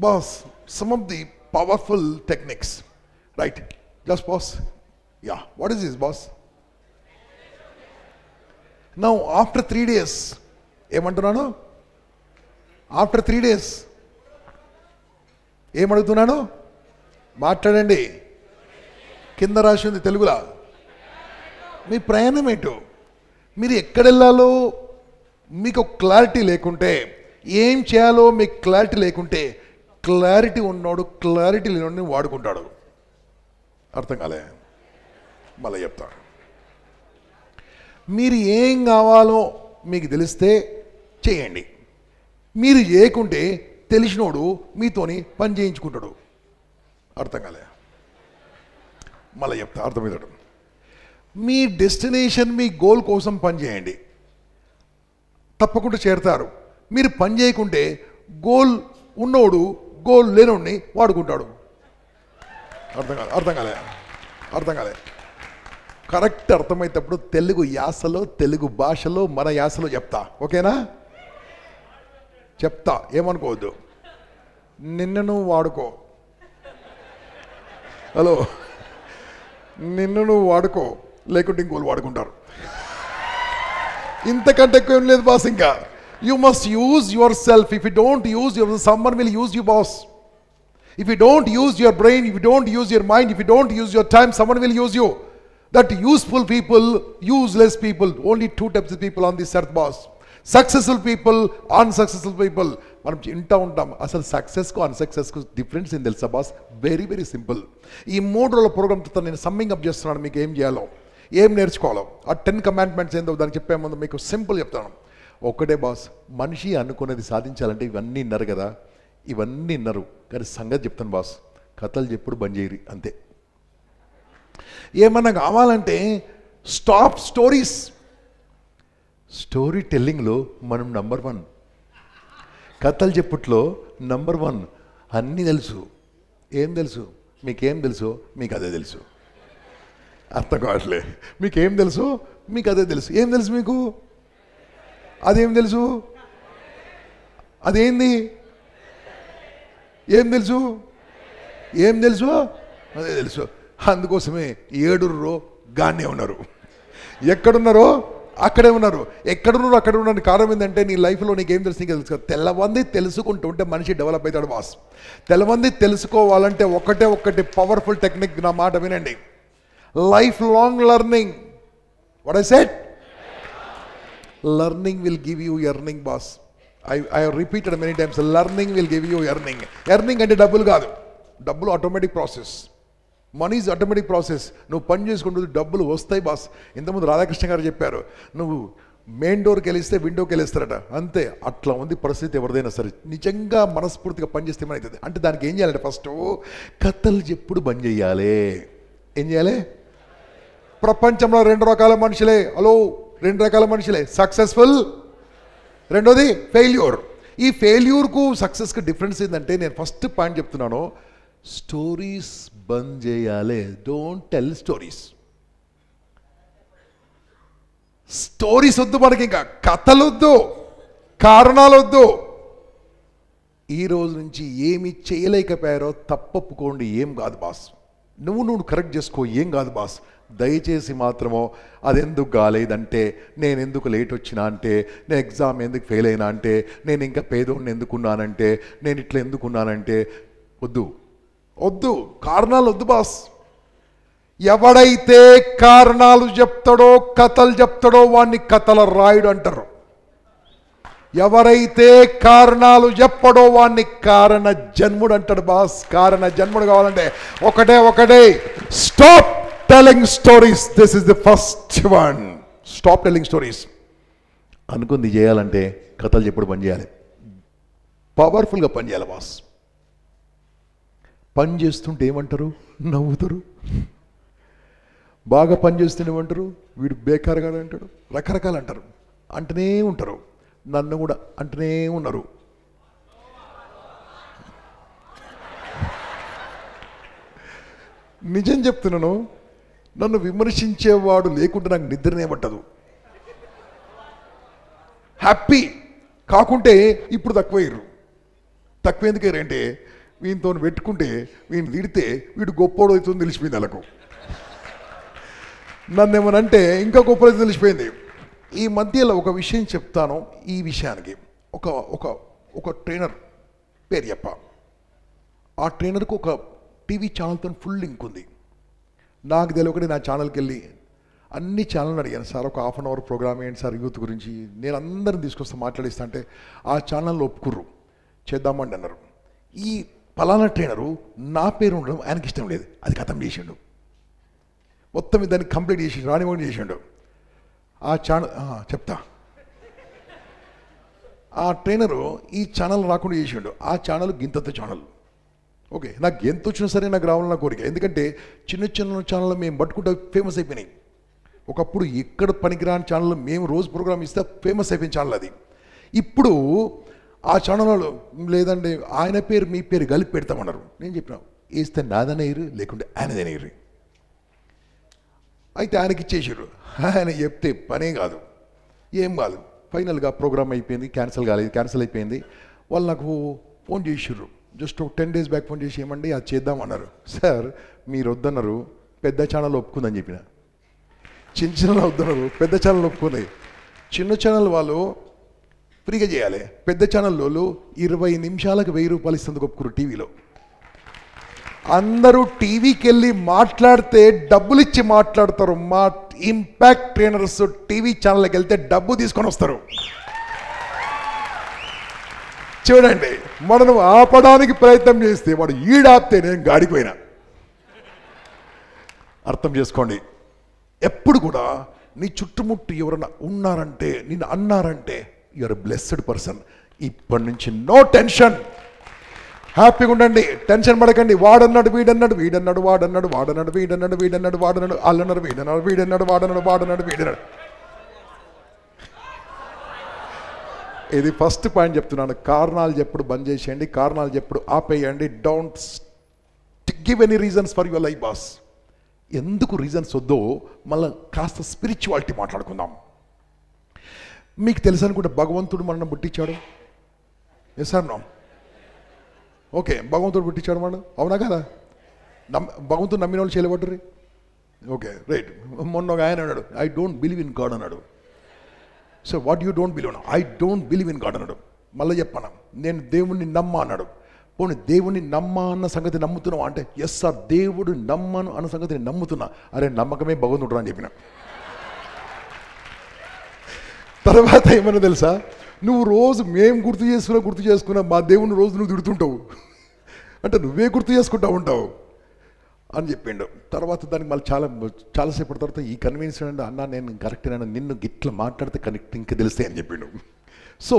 boss, some of the powerful techniques, right? Just pause. Yeah, what is this, boss? Now after 3 days, ఏమంటున్నాను? After 3 days ఏమడుగుతున్నాను? మాట్లాడండి. కింద రాసి ఉంది తెలుగులో. మీ ప్రయాణం ఏంటో, మీరు ఎక్కడెళ్ళాలో మీకు క్లారిటీ లేకుంటే, ఏం చేయాలో మీకు క్లారిటీ లేకుంటే, క్లారిటీ ఉన్నాడు క్లారిటీ లేని వాడుకుంటాడు. అర్థం కాలే? మళ్ళీ చెప్తా. మీరు ఏం కావాలో మీకు తెలిస్తే చేయండి. మీరు చేయకుంటే తెలిసినోడు మీతోని పని చేయించుకుంటాడు. అర్థం కాలే? మళ్ళీ చెప్తా, అర్థమవుతాడు. మీ డెస్టినేషన్, మీ గోల్ కోసం పని చేయండి, తప్పకుండా చేరుతారు. మీరు పని చేయకుంటే గోల్ ఉన్నోడు గోల్ లేనోడిని వాడుకుంటాడు. అర్థం కాలే? కరెక్ట్ అర్థమైనప్పుడు తెలుగు యాసలో, తెలుగు భాషలో, మన యాసలో చెప్తా. ఓకేనా? చెప్తా, ఏమనుకోవద్దు. నిన్ను వాడుకో. హలో, నిన్ను వాడుకో, లేకుంటే ఇంకోళ్ళు వాడుకుంటారు. ఇంతకంటే ఎక్కువ ఏం లేదు బాస్. ఇంకా you must use yourself. If you don't use yourself, someone will use you, boss. If you don't use your brain, if you don't use your mind, if you don't use your time, someone will use you. That useful people, useless people, only 2 types of people on this earth, boss. Successful people, unsuccessful people. మనం ఇంటా ఉంటాం. అసలు సక్సెస్కు అన్సక్సెస్కు difference ఏం తెలుసా boss? Very very simple. ఈ 3 రోజుల ప్రోగ్రామ్తో నేను summing up చేస్తున్నాను. మీకు ఏం చేయాలో, ఏం నేర్చుకోవాలో, ఆ 10 కమాండ్మెంట్స్ ఏందో దానికి చెప్పే ముందు మీకు సింపుల్ చెప్తాను. ఒక్కటే బాస్, మనిషి అనుకున్నది సాధించాలంటే ఇవన్నీ విన్నారు కదా, ఇవన్నీ విన్నారు కానీ సంగతి చెప్తాను బాస్, కథలు చెప్పుడు బంద్ చేయరు అంతే. ఏమన్నా కావాలంటే స్టాప్ స్టోరీస్. స్టోరీ టెల్లింగ్లో మనం నంబర్ 1, కథలు చెప్పుట్లో నంబర్ 1. అన్నీ తెలుసు. ఏం తెలుసు? మీకేం తెలుసు? మీకు అదే తెలుసు. అర్థం కావట్లే? మీకేం తెలుసు? మీకు అదే తెలుసు. ఏం తెలుసు మీకు? అదేం తెలుసు? అదేంది? ఏం తెలుసు? ఏం తెలుసు? అదే తెలుసు. అందుకోసమే 7 గానే ఉన్నారు. ఎక్కడున్నారో అక్కడే ఉన్నారు. ఎక్కడున్నారో అక్కడ ఉన్న కారణం ఏంటంటే, నీ లైఫ్లో నీకేం తెలుసు? నీకు తెలుసు. తెల్లవంది తెలుసుకుంటూ ఉంటే మనిషి డెవలప్ అవుతాడు బాస్. తెల్లవంది తెలుసుకోవాలంటే ఒకటే పవర్ఫుల్ టెక్నిక్. నా మాట వినండి. Life long learning. What I said? Learning will give you earning, boss. I have repeated many times. Learning will give you earning. Earning అంటే డబ్బులు కాదు. డబ్బులు automatic process. Money is automatic process. నువ్వు పని చేసుకుంటూ డబ్బులు వస్తాయి బాస్. ఇంతకుముందు రాధాకృష్ణ గారు చెప్పారు, నువ్వు మెయిన్ డోర్కి వెళ్ళిస్తే విండోకి వెళ్ళిస్తారట. అంతే. అట్లా ఉంది పరిస్థితి ఎవరిదైనా సరే. నిజంగా మనస్ఫూర్తిగా పనిచేస్తే ఏమవుతుంది అంటే, దానికి ఏం చేయాలంటే ఫస్ట్ కథలు చెప్పుడు బంద్ చేయాలి. ఏం చేయాలి? ప్రపంచంలో 2 రకాల మనుషులే. హలో, 2 రకాల మనుషులే. సక్సెస్ఫుల్, రెండోది ఫెయిల్యూర్. ఈ ఫెయిల్యూర్కు సక్సెస్కి డిఫరెన్స్ ఏంటంటే, నేను ఫస్ట్ పాయింట్ చెప్తున్నాను, స్టోరీస్ బంద్ చేయాలి. Don't tell stories. స్టోరీస్ వద్దు మనకి, ఇంకా కథలు వద్దు, కారణాలు వద్దు. ఈ రోజు నుంచి ఏమి చేయలేకపోయారో తప్పొప్పుకోండి. ఏం కాదు బాస్, నువ్వు కరెక్ట్ చేసుకో. ఏం కాదు బాస్. దయచేసి మాత్రమో అదెందుకు కాలేదంటే, నేను ఎందుకు లేట్ వచ్చినా అంటే, నేను ఎగ్జామ్ ఎందుకు ఫెయిల్ అయినా అంటే, నేను ఇంకా పేదోడిని ఎందుకున్నానంటే, నేను ఇట్లా ఎందుకున్నానంటే, వద్దు. కారణాలు వద్దు బాస్. ఎవడైతే కారణాలు చెప్తాడో, కథలు చెప్తాడో వాడిని కథల రాయుడు అంటారు. ఎవరైతే కారణాలు చెప్పడో వాడిని కారణ జన్ముడు అంటాడు బాస్. కారణ జన్ముడు కావాలంటే ఒకటే stop telling stories. This is the first one. Stop telling stories. అనుకుంది చేయాలంటే కథలు చెప్పుడు పని చేయాలి. పవర్ఫుల్గా పని చేయాలి బాస్. పని చేస్తుంటే ఏమంటారు? నవ్వుతారు. బాగా పని చేస్తుంటే ఏమంటారు? వీడు బేకారుగా అంటాడు. రకరకాలు అంటారు. అంటనే ఉంటారు. నన్ను కూడా అంటనే ఉన్నారు. నిజం చెప్తున్నాను, నన్ను విమర్శించేవాడు లేకుంటే నాకు నిద్రనే పట్టదు. హ్యాపీ కాకుంటే ఇప్పుడు తక్కువయ్యారు. తక్కువ ఎందుకు అంటే వీనితో పెట్టుకుంటే వీడిని తిడితే వీడు గొప్పోడు అవుతుంది తెలిసిపోయింది వాళ్ళకు. నన్ను ఏమనంటే ఇంకా గొప్పది తెలిసిపోయింది. ఈ మధ్యలో ఒక విషయం చెప్తాను. ఈ విషయానికి ఒక ఒక ఒక ట్రైనర్ పేరు చెప్ప. ఆ ట్రైనర్కి ఒక టీవీ ఛానల్తో ఫుల్ లింక్ ఉంది. నాకు తెలియకనే నా ఛానల్కి వెళ్ళి అన్ని ఛానల్ని అడిగాను, సార్ ఒక ½ అవర్ ప్రోగ్రామ్ ఏంటి సార్ యూత్ గురించి, నేను అందరిని తీసుకొస్తా మాట్లాడిస్తా అంటే ఆ ఛానల్లో ఒప్పుకుర్రు, చేద్దామండి అన్నారు. ఈ పలానా ట్రైనరు నా పేరు ఉండడం ఆయనకి ఇష్టం లేదు, అది ఖతం చేసిండు. మొత్తం దాన్ని కంప్లీట్ చేసి రానివ్వండి చేసిండు. ఆ ఛానల్ చెప్తా, ఆ ట్రైనరు ఈ ఛానల్ రాకుండా చేసిండు. ఆ ఛానల్ గింతంత ఛానల్. ఓకే, నాకు ఎంత వచ్చినా సరే నాకు రావాలన్న కోరిక. ఎందుకంటే చిన్న చిన్న ఛానల్ మేము పట్టుకుంటే ఫేమస్ అయిపోయినాయి. ఒకప్పుడు ఎక్కడ పనికిరాని ఛానల్ మేము రోజు ప్రోగ్రామ్ ఇస్తే ఫేమస్ అయిపోయిన ఛానల్ అది. ఇప్పుడు ఆ ఛానల్లో లేదండి ఆయన పేరు మీ పేరు కలిపి పెడతామన్నారు. నేను చెప్పిన వేస్తే నాదనే ఇరు లేకుంటే ఆయనదనే ఇరు. అయితే ఆయనకి ఇచ్చేసారు. ఆయన చెప్తే పనే కాదు, ఏం కాదు. ఫైనల్గా ప్రోగ్రామ్ అయిపోయింది, క్యాన్సిల్ కాలేదు, క్యాన్సిల్ అయిపోయింది. వాళ్ళు నాకు ఫోన్ చేసిర్రు, జస్ట్ 10 days బ్యాక్ ఫోన్ చేసి ఏమండి అది చేద్దామన్నారు. సార్ మీరు వద్దన్నారు, పెద్ద ఛానల్ ఒప్పుకుందని చెప్పిన. చిన్న ఛానల్ వద్దన్నారు, పెద్ద ఛానల్ ఒప్పుకున్నాయి. చిన్న ఛానల్ వాళ్ళు ఫ్రీగా చేయాలి, పెద్ద ఛానల్ వాళ్ళు 20 నిమిషాలకు 1000 రూపాయలు ఇస్తుంది ఒప్పుకురు. టీవీలో అందరూ టీవీకి వెళ్ళి మాట్లాడితే డబ్బులు ఇచ్చి మాట్లాడతారు. మా ఇంపాక్ట్ ట్రైనర్స్ టీవీ ఛానల్కి వెళ్తే డబ్బు తీసుకొని వస్తారు. చూడండి, మనం ఆపడానికి ప్రయత్నం చేస్తే వాడు ఈడాపితే నేను గాడిపోయినా. అర్థం చేసుకోండి, ఎప్పుడు కూడా నీ చుట్టుముట్టు ఎవరన్నా ఉన్నారంటే నిన్ను అన్నారంటే యూఆర్ బ్లెస్డ్ పర్సన్. ఇప్పటి నుంచి నో టెన్షన్, హ్యాపీగా ఉండండి, టెన్షన్ పడకండి. వాడన్నాడు వీడన్నాడు, వీడన్నాడు వాడన్నాడు, వాడన్నాడు వీడన్నాడు, వీడన్నాడు వాడన్నాడు, అల్లన్నాడు వీడన్నాడు, వీడన్నాడు వాడన్నాడు, వాడన్నాడు వీడన్నాడు. ఇది ఫస్ట్ పాయింట్ చెప్తున్నాను. కారణాలు చెప్పుడు బంద్ చేసేయండి, కారణాలు చెప్పుడు ఆపేయండి. Don't give any reasons for your life boss. ఎందుకు రీజన్స్ వద్దో మళ్ళీ కాస్త స్పిరిచువాలిటీ మాట్లాడుకుందాం. మీకు తెలుసు అనుకుంటే భగవంతుడు మనల్ని పుట్టించాడు. Yes are no? ఓకే, భగవంతుడు పుట్టించాడు మనం, అవునా కదా? భగవంతుడు నమ్మిన వాళ్ళు చేయలేబట్టరు. Okay right. మొన్న ఒక ఆయన అన్నాడు, I don't believe in God అన్నాడు. So what you don't believe? I don't believe in God అన్నాడు. మళ్ళీ చెప్పాను, నేను దేవుణ్ణి నమ్మా అన్నాడు. పోనీ దేవుణ్ణి నమ్మా అన్న సంగతి నమ్ముతున్నావా అంటే ఎస్ సార్ దేవుడు నమ్మను అన్న సంగతి నేను నమ్ముతున్నా. అరే నమ్మకమే భగవంతుడు అని చెప్పిన. తర్వాత ఏమన్నా తెలుసా, నువ్వు రోజు మేము గుర్తు చేసుకున్నా మా దేవుని రోజు నువ్వు తిడుతుంటావు అంటే నువ్వే గుర్తు చేసుకుంటూ ఉంటావు అని చెప్పిండు. తర్వాత దానికి మళ్ళీ చాలాసేపటి తర్వాత ఈ కన్వీన్స్ అంటే అన్నా నేను కరెక్టేనా, నిన్ను గిట్లా మాట్లాడితే కరెక్ట్ ఇంకా తెలుస్తాయి అని చెప్పిండు. సో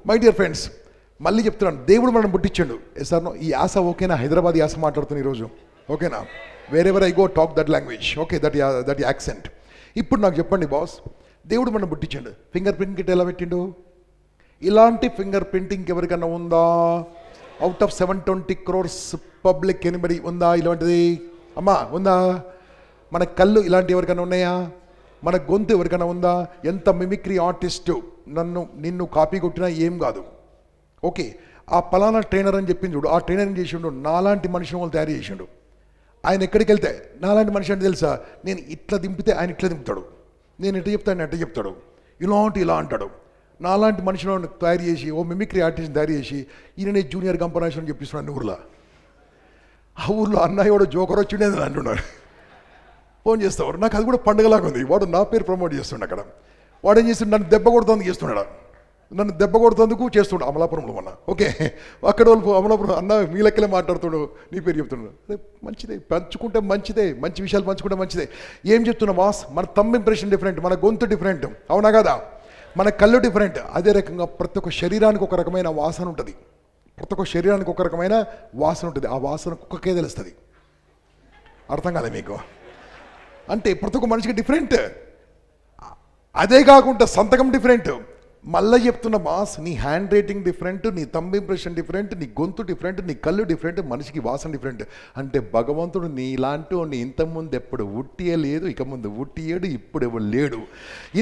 మై డియర్ ఫ్రెండ్స్, మళ్ళీ చెప్తున్నాను, దేవుడు మనం పుట్టించాడు. సార్ ఈ యాస ఓకేనా? హైదరాబాద్ యాస మాట్లాడుతున్నా ఈరోజు, ఓకేనా? Wherever I go talk that language, okay, that accent. ఇప్పుడు నాకు చెప్పండి బాస్, దేవుడు మనం పుట్టించాడు, ఫింగర్ ప్రింట్ ఎలా పెట్టిండు? ఇలాంటి ఫింగర్ ప్రింటింగ్ ఎవరికన్నా ఉందా? Out of 720 crores public anybody ఉందా ఇలాంటిది? అమ్మా ఉందా? మన కళ్ళు ఇలాంటి ఎవరికైనా ఉన్నాయా? మన గొంతు ఎవరికైనా ఉందా? ఎంత మిమిక్రీ ఆర్టిస్టు నిన్ను కాపీ కొట్టినా ఏం కాదు. ఓకే, ఆ పలానా ట్రైనర్ అని చెప్పింది చూడు, ఆ ట్రైనర్ ఏం చేసిండు, నాలాంటి మనిషిని వాళ్ళు తయారు చేసిండు. ఆయన ఎక్కడికి వెళ్తే నాలాంటి మనిషి అంటే తెలుసా, నేను ఇట్లా దింపితే ఆయన ఇట్లా దింపుతాడు, నేను ఎట్ట చెప్తాను ఎట్ట చెప్తాడు, ఇలా అంటాడు. నాలాంటి మనుషులను తయారు చేసి ఓ మిమిక్రీ ఆర్టిస్ట్ని తయారు చేసి ఈయననే జూనియర్ కంపెనీషన్ అని చెప్పిస్తున్నాను ఊర్లో. ఆ ఊర్లో అన్నయ్య కూడా జోకర్ వచ్చిండే అంటున్నాడు. ఫోన్ చేస్తావారు, నాకు అది కూడా పండుగలాగా ఉంది. వాడు నా పేరు ప్రమోట్ చేస్తుండే అక్కడ. వాడు ఏం చేస్తుండే, నన్ను దెబ్బ కొడుతుంది చేస్తున్నాడు, నన్ను దెబ్బ కొడుతందుకు చేస్తుండు అమలాపురంలో అన్న. ఓకే, అక్కడ వాళ్ళు అమలాపురం అన్న మీ లెక్కలే మాట్లాడుతుడు, నీ పేరు చెప్తున్నాడు. మంచిదే, పంచుకుంటే మంచిదే, మంచి విషయాలు పంచుకుంటే మంచిదే. ఏం చెప్తున్నా బాస్, మన థంబ్ ఇంప్రెషన్ డిఫరెంట్, మన గొంతు డిఫరెంట్, అవునా కదా? మన కళ్ళు డిఫరెంట్. అదే రకంగా ప్రతి ఒక్క శరీరానికి ఒక రకమైన వాసన ఉంటుంది, ప్రతి ఒక్క శరీరానికి ఒక రకమైన వాసన ఉంటుంది. ఆ వాసన కుక్కకే తెలుస్తుంది. అర్థం కాదా మీకు? అంటే ప్రతి ఒక్క మనిషికి డిఫరెంట్. అదే కాకుండా సంతకం డిఫరెంట్. మళ్ళీ చెప్తున్న బాస్, నీ హ్యాండ్ రైటింగ్ డిఫరెంట్, నీ థంబ్ ఇంప్రెషన్ డిఫరెంట్, నీ గొంతు డిఫరెంట్, నీ కళ్ళు డిఫరెంట్, మనిషికి వాసన డిఫరెంట్. అంటే భగవంతుడు నీలాంటి వాడిని ఇంతకుముందు ఎప్పుడు ఉట్టియే లేదు, ఇక ముందు ఉట్టియేడు, ఇప్పుడు ఎవరు లేడు.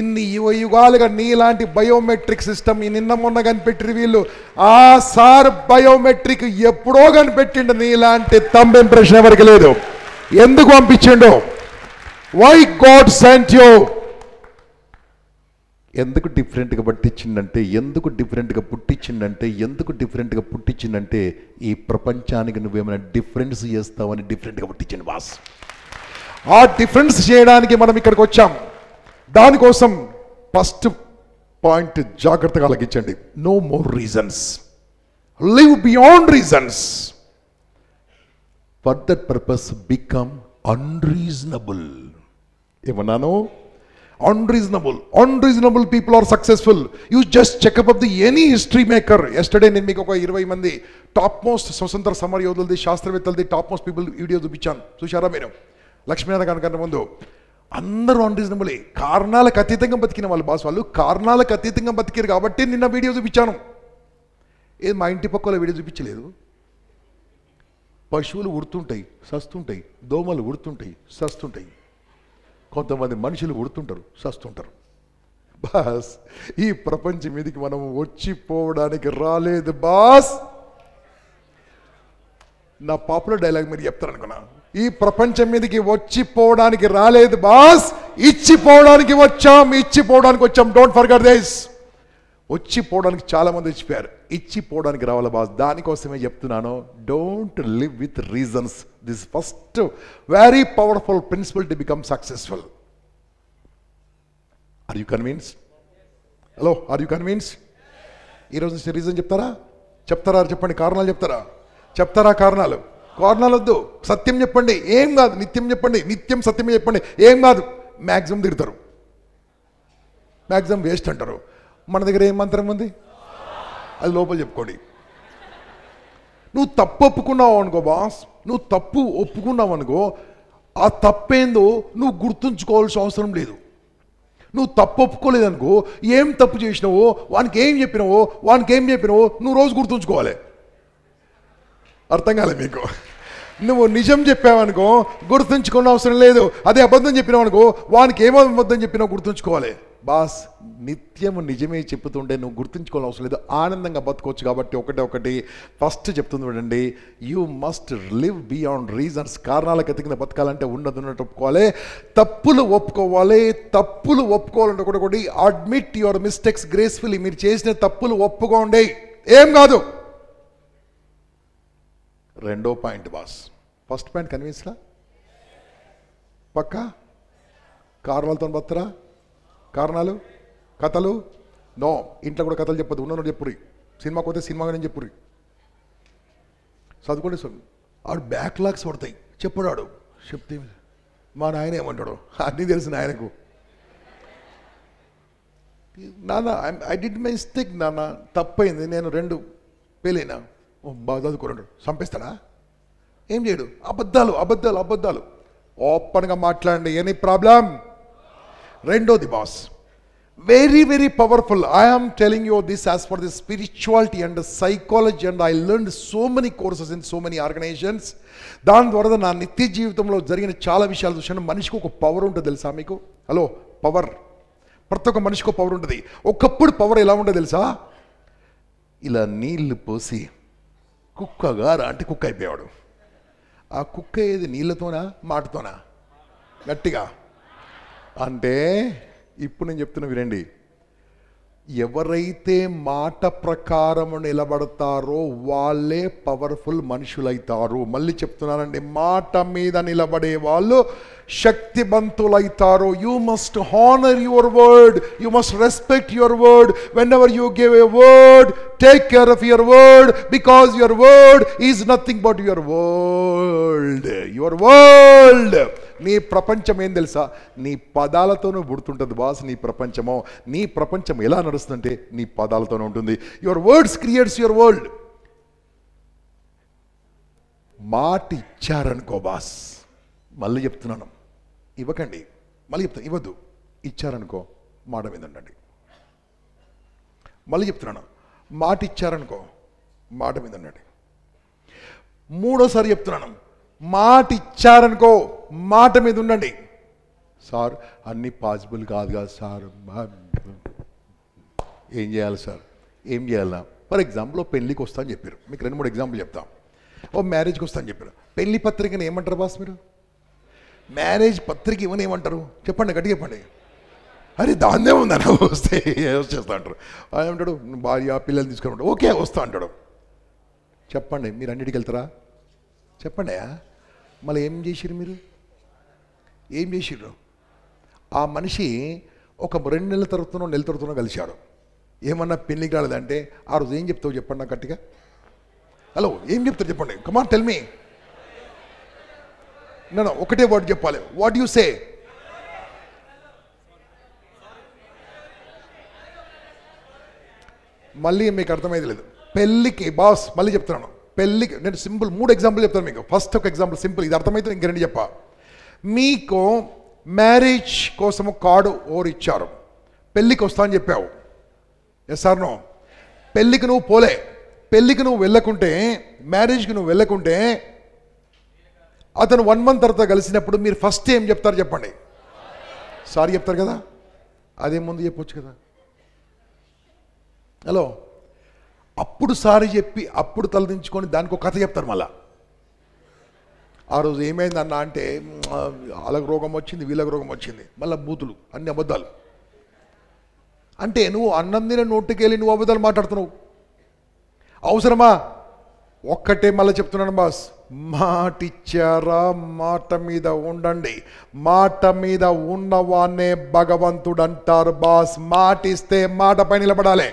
ఇన్ని యుగాలుగా నీలాంటి బయోమెట్రిక్ సిస్టమ్ నిన్న మొన్న కనిపెట్టిరు వీళ్ళు. ఆ సార్ బయోమెట్రిక్ ఎప్పుడో కనిపెట్టిండు, నీలాంటి థంబ్ ఇంప్రెషన్ ఎవరికి లేదు. ఎందుకు పంపించిండో? Why God sent you? ఎందుకు డిఫరెంట్గా పట్టించిందంటే, ఎందుకు డిఫరెంట్గా పుట్టించిందంటే, ఎందుకు డిఫరెంట్గా పుట్టించిందంటే ఈ ప్రపంచానికి నువ్వేమైనా డిఫరెన్స్ చేస్తావని డిఫరెంట్గా పుట్టించింది బాస్. ఆ డిఫరెన్స్ చేయడానికి మనం ఇక్కడికి వచ్చాం. దానికోసం ఫస్ట్ పాయింట్ జాగ్రత్తగా ఆలకించండి. No more reasons, live beyond reasons. For that purpose become unreasonable. ఏమన్నాను? Unreasonable people are successful. You just check up the any history maker. Yesterday నేను మీకు ఒక 20 మంది టాప్ మోస్ట్ స్వతంత్ర సమర యోధులది, శాస్త్రవేత్తలది టాప్ మోస్ట్ పీపుల్ వీడియో చూపించాను. చూశారా మీరు? లక్ష్మీనారాయణ కనుక ముందు అందరూ అన్రీజనబులే, కారణాలకు అతీతంగా బతికిన వాళ్ళు బాస్. వాళ్ళు కారణాలకు అతీతంగా బతికారు కాబట్టి నిన్న వీడియో చూపించాను. ఏది మా ఇంటి పక్కల వీడియో చూపించలేదు. పశువులు ఉడుతుంటాయి, సస్తుంటాయి. దోమలు ఉడుతుంటాయి, సస్తుంటాయి. కొంతమంది మనుషులు ఉడుతుంటారు, సస్తుంటారు. బాస్, ఈ ప్రపంచం మీదకి మనం వచ్చిపోవడానికి రాలేదు బాస్. నా పాపులర్ డైలాగ్ మీరు చెప్తారనుకున్నా. ఈ ప్రపంచం మీదకి వచ్చిపోవడానికి రాలేదు బాస్, ఇచ్చిపోవడానికి వచ్చాం. Don't forget this. వచ్చిపోవడానికి చాలా మంది వచ్చిపోయారు, ఇచ్చిపోవడానికి రావాలి బాస్. దానికోసమే చెప్తున్నాను, don't live with reasons. This first very powerful principle to become successful. Are you convinced? Hello, are you convinced? ఈరోజు నుంచి రీజన్ చెప్తారా? చెప్పండి. కారణాలు చెప్తారా? కారణాలు వద్దు, సత్యం చెప్పండి. ఏం కాదు, నిత్యం చెప్పండి. నిత్యం సత్యమే చెప్పండి. ఏం కాదు, మ్యాక్సిమం తిడతారు, మ్యాక్సిమం వేస్ట్ అంటారు. మన దగ్గర ఏం మంత్రం ఉంది? అది లోపల చెప్పుకోండి. నువ్వు తప్పు ఒప్పుకున్నావు అనుకో బాస్, నువ్వు తప్పు ఒప్పుకున్నావు అనుకో, ఆ తప్పేందో నువ్వు గుర్తుంచుకోవాల్సిన అవసరం లేదు. నువ్వు తప్పు ఒప్పుకోలేదనుకో, ఏం తప్పు చేసినావో, వానికి ఏం చెప్పినావో నువ్వు రోజు గుర్తుంచుకోవాలి. అర్థం కాలేదు మీకు? నువ్వు నిజం చెప్పావనుకో గుర్తుంచుకున్న అవసరం లేదు. అదే అబద్ధం చెప్పినావు అనుకో, వానికి ఏమో అబద్ధం చెప్పినావు గుర్తుంచుకోవాలి. బాస్, నిత్యం నిజమే చెప్తుంటే నువ్వు గుర్తుంచుకోవాల్సిన అవసరం లేదు, ఆనందంగా బతుకోవచ్చు. కాబట్టి ఒకటి ఫస్ట్ చెప్తుంది చూడండి, you must live beyond reasons. కారణాలకు ఎతికిన బతకాలంటే ఉన్నట్టు ఒప్పుకోవాలి, తప్పులు ఒప్పుకోవాలంటే ఒకటి అడ్మిట్ యువర్ మిస్టేక్స్ గ్రేస్ఫుల్లీ. మీరు చేసిన తప్పులు ఒప్పుకోండి, ఏం కాదు. రెండో పాయింట్ బాస్, ఫస్ట్ పాయింట్ కన్విన్స్లా? పక్కా? కారణాలతో బతరా? కారణాలు, కథలు నో. ఇంట్లో కూడా కథలు చెప్పదు, ఉన్నట్టు చెప్పురి. సినిమాకి పోతే సినిమా నేను చెప్పురి. చదువుకోండి. ఆడు బ్యాక్లాగ్స్ పడతాయి, చెప్పడాడు. చెప్తే మా నాయన ఏమంటాడు? అన్నీ తెలిసిన ఆయనకు. నాన్న, ఐ డిడ్ మై మిస్టేక్ నాన్న, తప్పైంది, నేను 2 ఫెయిల్ బాగా చదువుకోడు. చంపేస్తాడా? ఏం చేయడు. అబద్ధాలు ఓపెన్గా మాట్లాడండి, ఎనీ ప్రాబ్లం. రెండోది boss, very powerful. I am telling you this as for the spirituality and the psychology, and I learned so many courses in so many organizations. దాని ద్వారా నా నిత్య జీవితంలో జరిగిన చాలా విషయాలు చూశాను. మనిషికి ఒక పవర్ ఉంటుంది తెలుసా మీకు? Hello, power. ప్రతి ఒక్క మనిషికి ఒక పవర్ ఉంటుంది. ఒకప్పుడు పవర్ ఎలా ఉంటుంది తెలుసా? ఇలా నీళ్లు పోసి కుక్కగా అంటే కుక్క అయిపోయాడు. ఆ కుక్క ఏది నీళ్ళతోనా మాటతోనా? గట్టిగా అంటే ఇప్పుడు నేను చెప్తున్నా వినండి, ఎవరైతే మాట ప్రకారం నిలబడతారో వాళ్ళే పవర్ఫుల్ మనుషులైతారు. మళ్ళీ చెప్తున్నానండి, మాట మీద నిలబడే వాళ్ళు శక్తివంతులైతారు. You must honour your word, you must respect your word. Whenever you give a word, take care of your word, because your word is nothing but your world. నీ ప్రపంచం ఏం తెలుసా? నీ పదాలతోనూ పుడుతుంటుంది బాస్. నీ ప్రపంచం ఎలా నడుస్తుందంటే నీ పదాలతోనే ఉంటుంది. Your words creates your world. మాట ఇచ్చారనుకో బాస్, మళ్ళీ చెప్తున్నాను, ఇవ్వకండి. మళ్ళీ చెప్తాను, ఇవ్వద్దు. ఇచ్చారనుకో మాట మీద ఉండండి. మళ్ళీ చెప్తున్నాను, మాట ఇచ్చారనుకో మాట మీద ఉండండి. మూడోసారి చెప్తున్నాను, మాట ఇచ్చారనుకో మాట మీద ఉండండి. సార్ అన్నీ పాసిబుల్ కాదు కదా సార్, ఏం చేయాలి సార్, ఏం చేయాలా? ఫర్ ఎగ్జాంపుల్ ఓ పెళ్ళికి వస్తా అని చెప్పారు, మీకు 2-3 ఎగ్జాంపుల్ చెప్తాం. ఓ మ్యారేజ్కి వస్తా అని చెప్పారు. పెళ్లి పత్రికని ఏమంటారు బాస్ మీరు? మ్యారేజ్ పత్రిక ఇవన్నీ ఏమంటారు చెప్పండి, గట్టి చెప్పండి. అరే దాన్నే ఉందన్న వస్తే చేస్తా అంటారు. ఏమంటాడు, భార్య పిల్లలు తీసుకుని ఉంటాడు, ఓకే వస్తా అంటాడు. చెప్పండి మీరు అన్నిటికి వెళ్తారా? చెప్పండి. మళ్ళీ ఏం చేసిర్రు మీరు? ఏం చేసిర్రు? ఆ మనిషి ఒక 2 నెలల తరపునో నెల తరపునో కలిశాడు. ఏమన్నా పెళ్ళికి రాలేదంటే ఆ రోజు ఏం చెప్తావు చెప్పండి నాకు గట్టిగా. హలో ఏం చెప్తారు చెప్పండి, కమాన్ టెల్ మీ. నన్ను ఒకటే వర్డ్ చెప్పాలి, వాట్ యు సే? మళ్ళీ మీకు అర్థమైంది లేదు. పెళ్ళికి బాస్ మళ్ళీ చెప్తున్నాను, పెళ్ళికి నేను సింపుల్ 3 ఎగ్జాంపుల్ చెప్తాను మీకు. ఫస్ట్ ఒక ఎగ్జాంపుల్ సింపుల్, ఇది అర్థమైతే ఇంక 2 చెప్పా. మీకు మ్యారేజ్ కోసము కార్డు ఓరు ఇచ్చారు, పెళ్ళికి వస్తా అని చెప్పావు, ఎస్ ఆర్ నో? పెళ్ళికి నువ్వు పోలే, పెళ్ళికి నువ్వు వెళ్ళకుంటే, మ్యారేజ్కి నువ్వు వెళ్ళకుంటే, అతను 1 month తర్వాత కలిసినప్పుడు మీరు ఫస్ట్ ఏం చెప్తారు చెప్పండి? సారీ చెప్తారు కదా. అదే ముందు చెప్పొచ్చు కదా. హలో, అప్పుడు సారీ చెప్పి అప్పుడు తలదించుకొని దానికి ఒక కథ చెప్తారు. మళ్ళా ఆ రోజు ఏమైంది అన్న అంటే వాళ్ళకి రోగం వచ్చింది, వీళ్ళకి రోగం వచ్చింది, మళ్ళీ బూతులు, అన్ని అబద్ధాలు. అంటే నువ్వు అన్నం తిన నోటికి వెళ్ళి నువ్వు అబద్ధాలు మాట్లాడుతున్నావు, అవసరమా? ఒక్కటే మళ్ళీ చెప్తున్నాను బాస్, మాటిచ్చారా మాట మీద ఉండండి. మాట మీద ఉన్నవాన్నే భగవంతుడు అంటారు బాస్. మాటిస్తే మాటపై నిలబడాలి.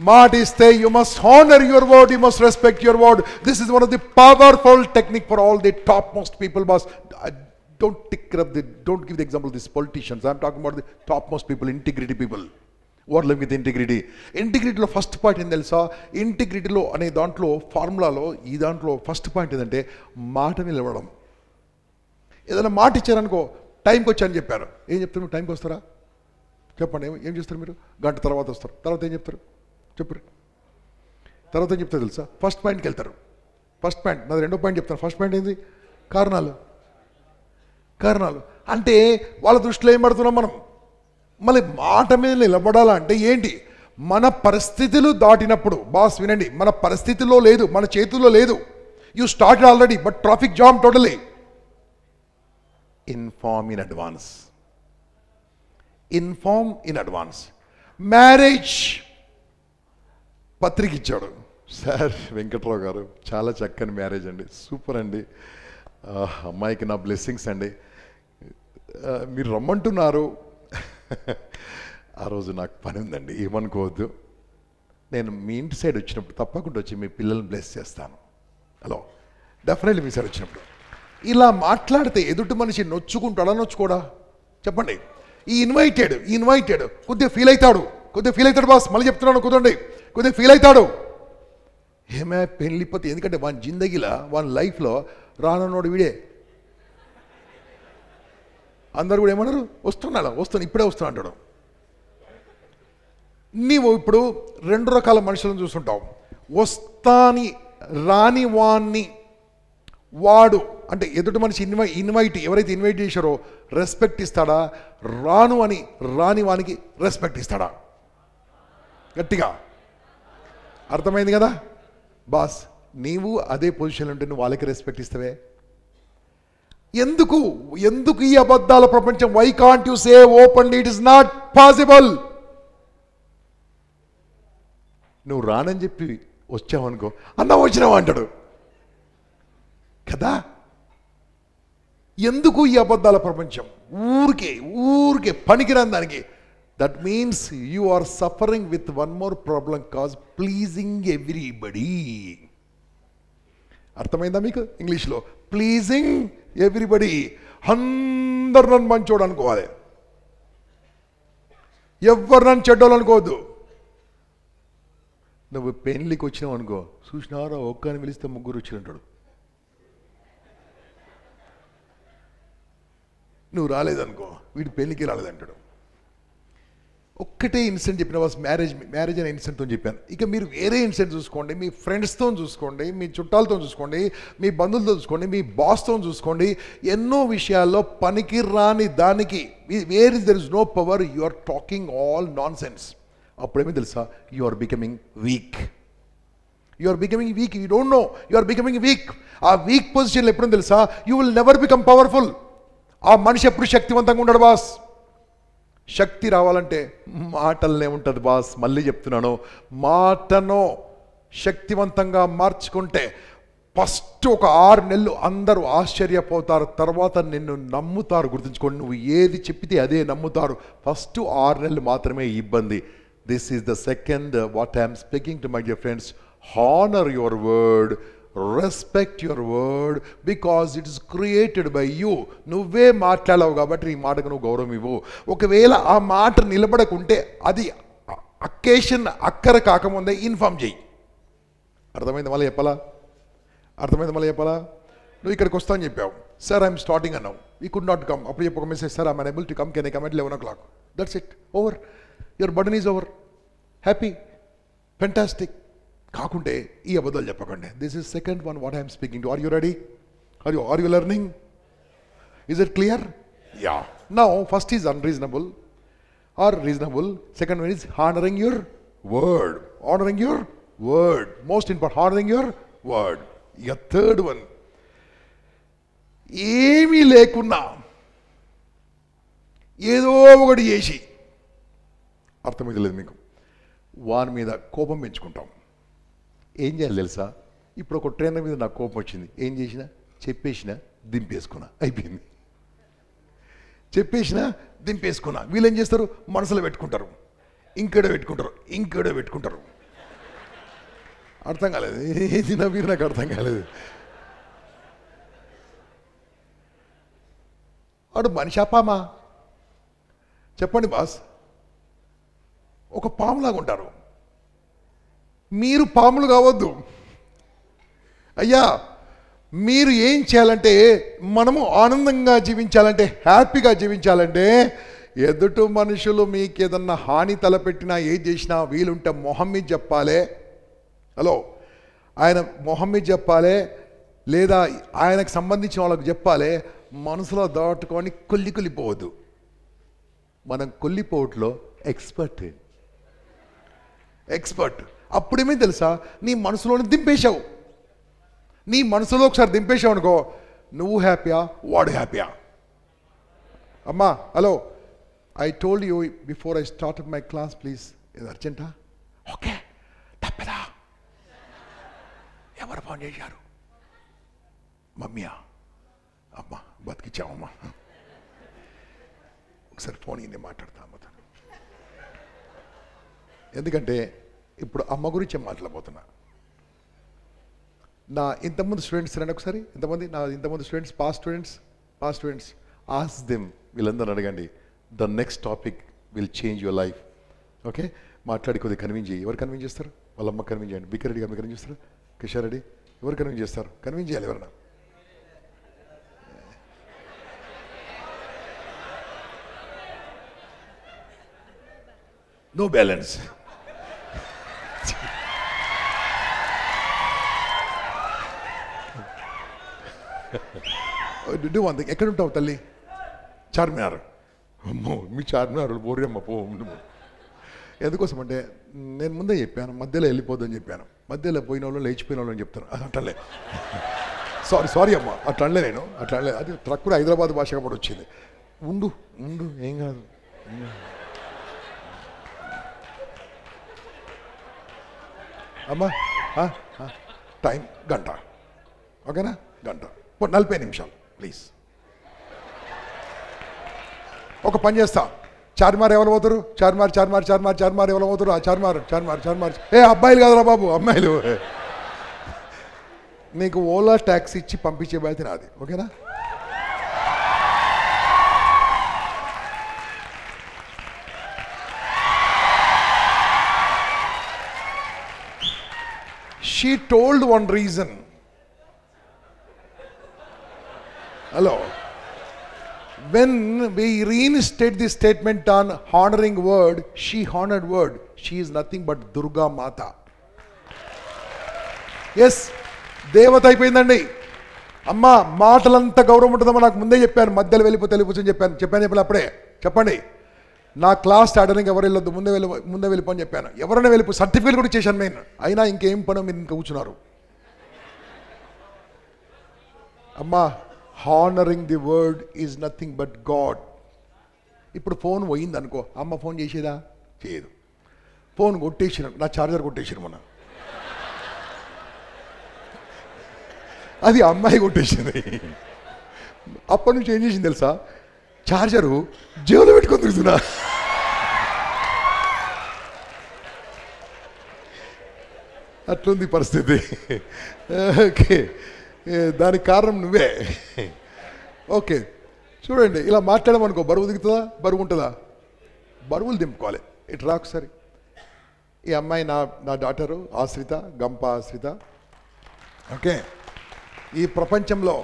మాటిస్తే you must honor your word, you must respect your word. This is one of the powerful technique for all the topmost people boss. Don't give the example of these politicians. I'm talking about the topmost people, integrity people who are living with integrity. Integrity lo first point em telusa? Integrity lo ane dantlo formula lo ee dantlo first point edante మాట నిలబడడం. ఏదైనా మాట ఇచ్చారనుకో, టైంకి వచ్చారని చెప్పారు, ఏం చెప్తారు మీరు? టైంకి వస్తారా చెప్పండి. ఏం చేస్తారు మీరు? గంట తర్వాత వస్తారు. తర్వాత ఏం చెప్తారు చెప్పరు? తర్వాత ఏం చెప్తారు తెలుసా? ఫస్ట్ పాయింట్కి వెళ్తారు. ఫస్ట్ పాయింట్ నాది, 2వ పాయింట్ చెప్తాను. ఫస్ట్ పాయింట్ ఏంది? కారణాలు. కారణాలు అంటే వాళ్ళ దృష్టిలో ఏం పడుతున్నాం మనం? మళ్ళీ మాట మీద నిలబడాలంటే ఏంటి? మన పరిస్థితులు దాటినప్పుడు బాస్ వినండి, మన పరిస్థితుల్లో లేదు, మన చేతుల్లో లేదు. You started already but traffic jam totally. Inform in advance. Inform in advance. Marriage పత్రిక ఇచ్చాడు సార్, వెంకట్రావు గారు చాలా చక్కని మ్యారేజ్ అండి, సూపర్ అండి, అమ్మాయికి నా బ్లెస్సింగ్స్ అండి, మీరు రమ్మంటున్నారు. ఆ రోజు నాకు పని ఉందండి, ఏమనుకోవద్దు, నేను మీ ఇంటి సైడ్ వచ్చినప్పుడు తప్పకుండా వచ్చి మీ పిల్లల్ని బ్లెస్ చేస్తాను. హలో, డెఫినెట్లీ మీ సైడ్ వచ్చినప్పుడు ఇలా మాట్లాడితే ఎదుటి మనిషి నొచ్చుకుంటాడా నొచ్చుకోడా చెప్పండి? ఈ ఇన్వైటెడ్ కొద్దిగా ఫీల్ అవుతాడు బాస్. మళ్ళీ చెప్తున్నాను, కుదరండి, కొద్దిగా ఫీల్ అవుతాడు. ఏమే పెళ్ళిపోతే, ఎందుకంటే వాని జిందగీలో వాని లైఫ్లో రానోడు వీడే. అందరు కూడా ఏమన్నారు? వస్తాను ఇప్పుడే వస్తున్నా అంటాడు. నీవు ఇప్పుడు 2 రకాల మనుషులను చూస్తుంటావు. వస్తాని రాని వాణ్ణి వాడు అంటే ఎదుటి మనిషి ఇన్వైట్ ఎవరైతే ఇన్వైట్ చేశారో రెస్పెక్ట్ ఇస్తాడా? రాని వానికి రెస్పెక్ట్ ఇస్తాడా? గట్టిగా అర్థమైంది కదా బాస్? నీవు అదే పొజిషన్లో ఉంటే నువ్వు వాళ్ళకి రెస్పెక్ట్ ఇస్తావే? ఎందుకు ఈ అబద్ధాల ప్రపంచం? Why can't you say openly it is not possible? నువ్వు రానని చెప్పి వచ్చావనుకో, అన్న వచ్చినావు అంటాడు కదా. ఎందుకు ఈ అబద్ధాల ప్రపంచం? ఊరికే పనికిరాని దానికి. That means you are suffering with one more problem cause pleasing everybody. అర్థమైందా మీకు? ఇంగ్లీష్లో ప్లీజింగ్ ఎవ్రీబడి. అందరు నన్ను మంచోడు అనుకోవాలి, ఎవరు నన్ను చెడ్డోళ్ళు అనుకోవద్దు. నువ్వు పెళ్ళికి వచ్చినావు అనుకో, చూసినారా ఒక్కని పిలిస్తే 3 వచ్చినట్టాడు. నువ్వు రాలేదనుకో, వీడి పెళ్ళికి రాలేదంటాడు. ఒక్కటే ఇన్సిడెంట్ చెప్పిన వాస్ మ్యారేజ్ అనే ఇన్సిడెంట్తో చెప్పాను. ఇక మీరు వేరే ఇన్సిడెంట్ చూసుకోండి, మీ ఫ్రెండ్స్తో చూసుకోండి, మీ చుట్టాలతో చూసుకోండి, మీ బంధువులతో చూసుకోండి, మీ బాస్తో చూసుకోండి. ఎన్నో విషయాల్లో పనికి రాని దానికి where is there is no power, you are talking all nonsense. అప్పుడేమీ తెలుసా, you are becoming weak. You are becoming weak, you don't know you are becoming weak. ఆ వీక్ పొజిషన్లో ఎప్పుడో తెలుసా, you will never become powerful. ఆ మనిషి ఎప్పుడు శక్తివంతంగా ఉండడు బాస్. శక్తి రావాలంటే మాటలనే ఉంటుంది బాస్. మళ్ళీ చెప్తున్నాను, మాటను శక్తివంతంగా మార్చుకుంటే ఫస్ట్ ఒక 6 నెలలు అందరూ ఆశ్చర్యపోతారు, తర్వాత నిన్ను నమ్ముతారు. గుర్తుంచుకోండి, నువ్వు ఏది చెప్పితే అదే నమ్ముతారు. ఫస్ట్ 6 నెలలు మాత్రమే ఇబ్బంది. This is the second what I'm speaking to my dear friends. Honour your word, respect your word, because it is created by you. నువ్వే మాట్లాడావు కాబట్టి నీ మాటకు నువ్వు గౌరవం ఇవ్వు. ఒకవేళ ఆ మాట నిలబడకుంటే అది అకేషన్ అక్కర కాకముందే ఇన్ఫార్మ్ చేయి. అర్థమైంది మళ్ళీ చెప్పాలా? నువ్వు ఇక్కడికి వస్తా అని చెప్పావు, సార్ ఐఎమ్ స్టార్టింగ్ అన్నావు, ఈ కుడ్ నాట్ కమ్. అప్పుడు చెప్పు ఒక message, sir I'm unable to come, can I come at 11 o'clock. That's it, over. Your burden is over. Happy, fantastic. కాకుంటే ఈ అబద్ధాలు చెప్పకండి. This is second one what I'm speaking to. Are you ready? Are you learning? Is it clear? Yeah. Now first is unreasonable or reasonable. Second one is honouring your word. Most important, honouring your word. ఇక third one, ఏమీ లేకున్నా ఏదో ఒకటి చేసి, అర్థమైతే లేదు మీకు, వాని మీద కోపం పెంచుకుంటాం. ఏం చేయాలి తెలుసా? ఇప్పుడు ఒక ట్రైనర్ మీద నాకు కోపం వచ్చింది, ఏం చేసినా, చెప్పేసినా, దింపేసుకున్నా, అయిపోయింది. చెప్పేసినా, దింపేసుకున్నా. వీళ్ళు ఏం చేస్తారు, మనసులో పెట్టుకుంటారు, ఇంకేడో పెట్టుకుంటారు. అర్థం కాలేదు, ఏది నవ్వీరు నాకు అర్థం కాలేదు. వాడు మనిషి పామా? చెప్పండి బాస్. ఒక పాములాగా ఉంటారు, మీరు పాములు కావద్దు. అయ్యా, మీరు ఏం చేయాలంటే, మనము ఆనందంగా జీవించాలంటే, హ్యాపీగా జీవించాలంటే, ఎదుటి మనుషులు మీకు ఏదన్నా హాని తలపెట్టినా, ఏది చేసినా వీలుంటే మొహం మీద చెప్పాలి. హలో, ఆయన మొహం మీద చెప్పాలి, లేదా ఆయనకు సంబంధించిన వాళ్ళకి చెప్పాలి. మనసులో దాటుకొని కొల్లిపోవద్దు. మనం కొల్లిపోవట్లో ఎక్స్పర్ట్. అప్పుడేమీ తెలుసా, నీ మనసులోని దింపేశావు. నీ మనసులో ఒకసారి దింపేశావు అనుకో, నువ్వు హ్యాపీయా, వాడు హ్యాపీయా. అమ్మా, hello, I told you before I started my class, please. ఇది అర్జెంటా? ఓకే, తప్పదా? ఎవరు ఫోన్ చేశారు? మమ్మీయా? అమ్మా, బతికిచ్చావమ్మా. ఒకసారి ఫోన్ ఇన్ని మాట్లాడతా అమ్మతో. ఎందుకంటే ఇప్పుడు అమ్మ గురించి మాట్లాడబోతున్నా. నా ఇంతమంది స్టూడెంట్స్ రండి ఒకసారి. ఇంతమంది students, past students, ask them, వీళ్ళందరూ అడగండి. The next topic will change your life. Okay, మాట్లాడి కొద్దిగా కన్విన్స్ చేయి. ఎవరు కన్విన్స్ చేస్తారు? వాళ్ళ అమ్మ కన్విన్స్ చేయండి. బికే రెడ్డి గారు కన్విన్స్ చేస్తారు, కిషోర్ రెడ్డి ఎవరు కన్విన్స్ చేస్తారు? కన్విన్స్ చేయాలి ఎవరన్నా. No balance. Do one thing. ఎక్కడ ఉంటావు తల్లి? చార్మినార్. అమ్మో, మీ చార్మినార్ పోరేమ్మ పో. ఎందుకోసం అంటే నేను ముందే చెప్పాను, మధ్యలో వెళ్ళిపోద్దని చెప్పాను. మధ్యలో పోయిన వాళ్ళు లేచిపోయిన వాళ్ళు అని చెప్తాను. అది అట్లలే, సారీ అమ్మ, అట్లనే నేను అట్లనే. అది ట్రక్ కూడా హైదరాబాద్ భాష కాబట్టి వచ్చింది. ఉండు ఏం కాదు. అమ్మా, టైం గంట, ఓకేనా? గంట 40 నిమిషాలు ప్లీజ్. ఒక పని చేస్తా, చార్మినార్ ఎవరు పోతారు? చార్మినార్ ఎవరు పోతారు? చార్మినార్. ఏ అబ్బాయిలు కాదురా బాబు, అమ్మాయిలు. నీకు ఓలా ట్యాక్సీ ఇచ్చి పంపించే బాధ్యత నాది, ఓకేనా? She told one reason. Hello. when we reinstate this statement on honoring word, she honored word. She is nothing but Durga Mata. Yes, దేవత అయిపోయిందండి. అమ్మ మాటలంతా గౌరవం ఉంటుందమ్మా. నాకు ముందే చెప్పాను, మధ్యలో వెళ్ళిపోతే చెప్పాను అప్పుడే. చెప్పండి, నా క్లాస్ స్టార్ట్ అయ్యాక ఎవరు వెళ్ళొద్దు, ముందే వెళ్ళిపో అని చెప్పాను. ఎవరైనా వెళ్ళిపో, సర్టిఫికేట్ కూడా చేశాను నేను. అయినా ఇంకేం పనో మీరు ఇంకా కూర్చున్నారు. అమ్మా, honouring the word is nothing but God. ఇప్పుడు ఫోన్ పోయింది అనుకో, అమ్మ ఫోన్ చేసేదా? చేయదు. ఫోన్ కొట్టేసిన, నా ఛార్జర్ కొట్టేసిన మొన్న, అది అమ్మాయి కొట్టేసింది. అప్పటి నుంచి ఏం చేసింది తెలుసా? ఛార్జరు జేబులో పెట్టుకొని తిరుగుతున్నా. అట్లుంది పరిస్థితి. ఓకే, దానికి కారణం నువ్వే. ఓకే, చూడండి, ఇలా మాట్లాడమనుకో బరువు దిగుతుందా? బరువు ఉంటుందా? బరువులు దింపుకోవాలి. ఇటు రా ఒకసారి. ఈ అమ్మాయి నా డాటరు ఆశ్రిత, గంప ఆశ్రిత. ఓకే, ఈ ప్రపంచంలో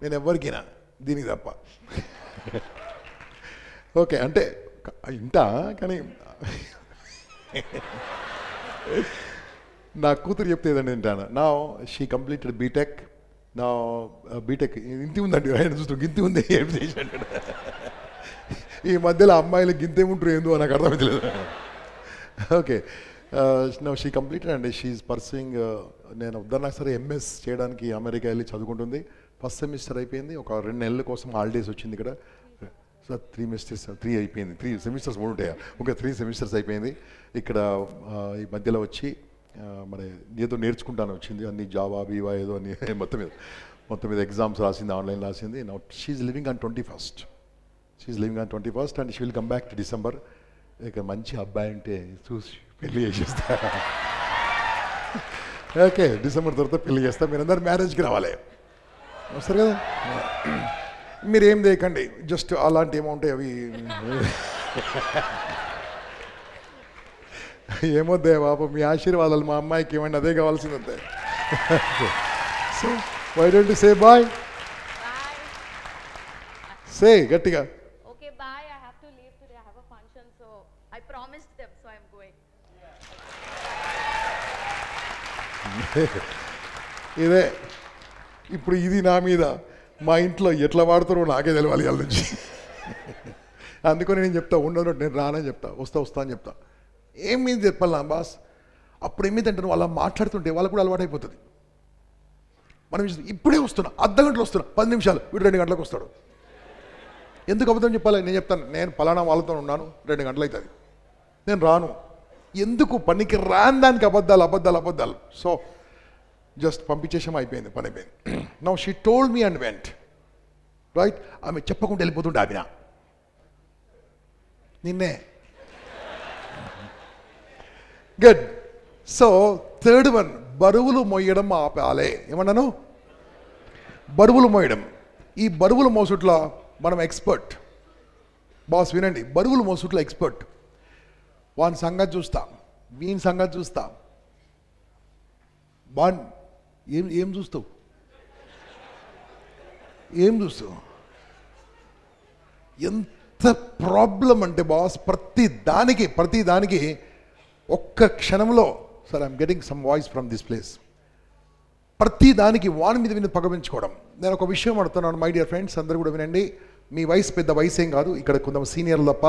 నేను ఎవరికైనా దీనికి తప్ప. ఓకే, అంటే ఇంటా, కానీ నా కూతురు చెప్తే ఏదండి వింటాను. నా షీ కంప్లీటెడ్ బీటెక్. నా బీటెక్ ఇంటి ఉందండి, ఆయన చూస్తూ గింతి ఉంది. ఏం చేశాడు ఈ మధ్యలో అమ్మాయిలు గింతే ఉంటారు ఏందో నాకు అర్థమవుతలేదు. Okay, no she completed and she is pursuing. నేను వద్దన్నా సరే ఎంఎస్ చేయడానికి అమెరికా వెళ్ళి చదువుకుంటుంది. ఫస్ట్ సెమిస్టర్ అయిపోయింది. ఒక 2 నెలల కోసం హాలిడేస్ వచ్చింది ఇక్కడ. సార్ 3 అయిపోయింది. 3 సెమిస్టర్స్ 3 ఉంటాయా? ఓకే, 3 సెమిస్టర్స్ అయిపోయింది ఇక్కడ. ఈ మధ్యలో వచ్చి మరి ఏదో నేర్చుకుంటాను వచ్చింది. అన్ని జావా బీవా ఏదో అని మొత్తం మీద ఎగ్జామ్స్ రాసింది, ఆన్లైన్ రాసింది. Now she's living on 21st. She's living on 21st and she will come back to December. ఇక మంచి అబ్బాయి అంటే చూసి పెళ్లి చేసేస్తా. ఓకే, డిసెంబర్ తర్వాత పెళ్లి చేస్తా. మీరందరూ మ్యారేజ్కి రావాలి, వస్తారు కదా. మీరేం చేయకండి, జస్ట్ అలాంటి ఏమౌంటాయి అవి ఏమొద్దే బాబు, మీ ఆశీర్వాదాలు మా అమ్మాయికి ఏమండి, అదే కావాల్సిందంతే. So why don't you say bye? Say గట్టిగా. Okay bye, I have to leave today, I have a function, so I promised them, so I am going. ఇదే ఇప్పుడు ఇది నా మీద, మా ఇంట్లో ఎట్లా వాడతారో నాకే తెలవాలి వాళ్ళ నుంచి. అందుకని నేను చెప్తా, ఉండదు నేను రానని చెప్తా, వస్తా అని చెప్తా. ఏమీ చెప్పాలి నా బాస్. అప్పుడు ఏమిటంటే వాళ్ళ మాట్లాడుతుంటే వాళ్ళకు కూడా అలవాటు అయిపోతుంది. మనం ఇప్పుడే వస్తున్నా, అర్ధగంటలో వస్తున్నా, 10 నిమిషాలు, వీడు 2 గంటలకు వస్తాడు. ఎందుకు అబద్ధం చెప్పాలి? నేను చెప్తాను, నేను పలానా వాళ్ళతో ఉన్నాను, 2 గంటలు అవుతుంది, నేను రాను. ఎందుకు? పనికి రాని దానికి అబద్ధాలు. సో జస్ట్ పంపించేసాం, అయిపోయింది, పని అయిపోయింది. Now she told me and went. Right, ఆమె చెప్పకుండా వెళ్ళిపోతుంటే ఆపిన నిన్నే. గుడ్. సో థర్డ్ వన్, బరువులు మోయడం ఆపాలే. ఏమన్నాను? బరువులు మోయడం. ఈ బరువులు మోసుట్లో మనం ఎక్స్పర్ట్. బాస్ వినండి, బరువులు మోసుట్లో ఎక్స్పర్ట్. వాని సంగతి చూస్తా, వీని సంగతి చూస్తా. ఏం చూస్తావు? ఎంత ప్రాబ్లం అంటే బాస్, ప్రతి దానికి ఒక్క క్షణంలో, sir I'm getting some voice from this place, ప్రతి దానికి వాని మీద పగ పెంచుకోవడం. నేను ఒక విషయం అడుగుతున్నాను, మై డియర్ ఫ్రెండ్స్, అందరూ కూడా వినండి. మీ వయసు పెద్ద వయసు ఏం కాదు, ఇక్కడ కొంత సీనియర్లు తప్ప.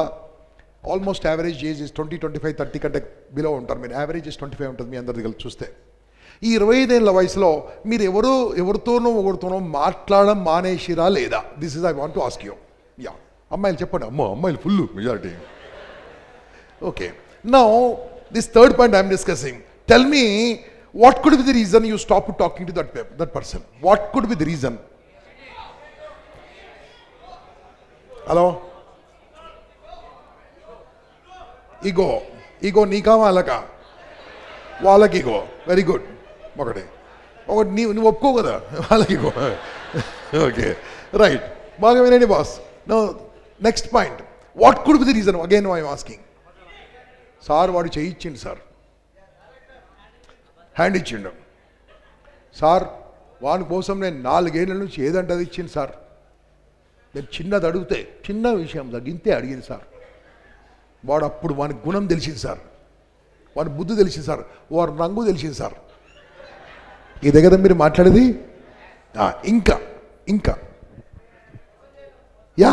ఆల్మోస్ట్ యావరేజ్ ఏజ్ ఇస్ 20, 25, 30 కంటే బిలో ఉంటారు. మీరు యావరేజ్ ఇస్ 25 ఉంటుంది మీ అందరి దగ్గర చూస్తే. ఈ 25 ఏళ్ళ వయసులో మీరు ఒకరితోనో మాట్లాడడం మానేసిరా లేదా? This is I want to ask you. Yeah, అమ్మాయిలు చెప్పండి. అమ్మాయిలు full majority. Okay, now this third point I'm discussing. Tell me, what could be the reason you stopped talking to that person? What could be the reason? Hello? Ego నీకా వాళ్ళకా? వాళ్ళకి ego. Very good. ఒకటి నువ్వు ఒప్పుకో కదా వాళ్ళకి ego. Okay, right. బాగా వినండి boss. No next point, what could be the reason? Again I'm asking. Sir వాడు చేయించిండు సార్, హ్యాండ్ ఇచ్చిండు సార్, వాని కోసం నేను 4 ఏళ్ళ నుంచి ఏదంటే అది ఇచ్చింది సార్. నేను చిన్నది అడిగితే చిన్న విషయం సార్ ఇంతే అడిగింది సార్. వాడు అప్పుడు వాని గుణం తెలిసింది సార్, వాని బుద్ధి తెలిసింది సార్, వారి రంగు తెలిసింది సార్. ఇదే కదా మీరు మాట్లాడేది. ఇంకా ఇంకా యా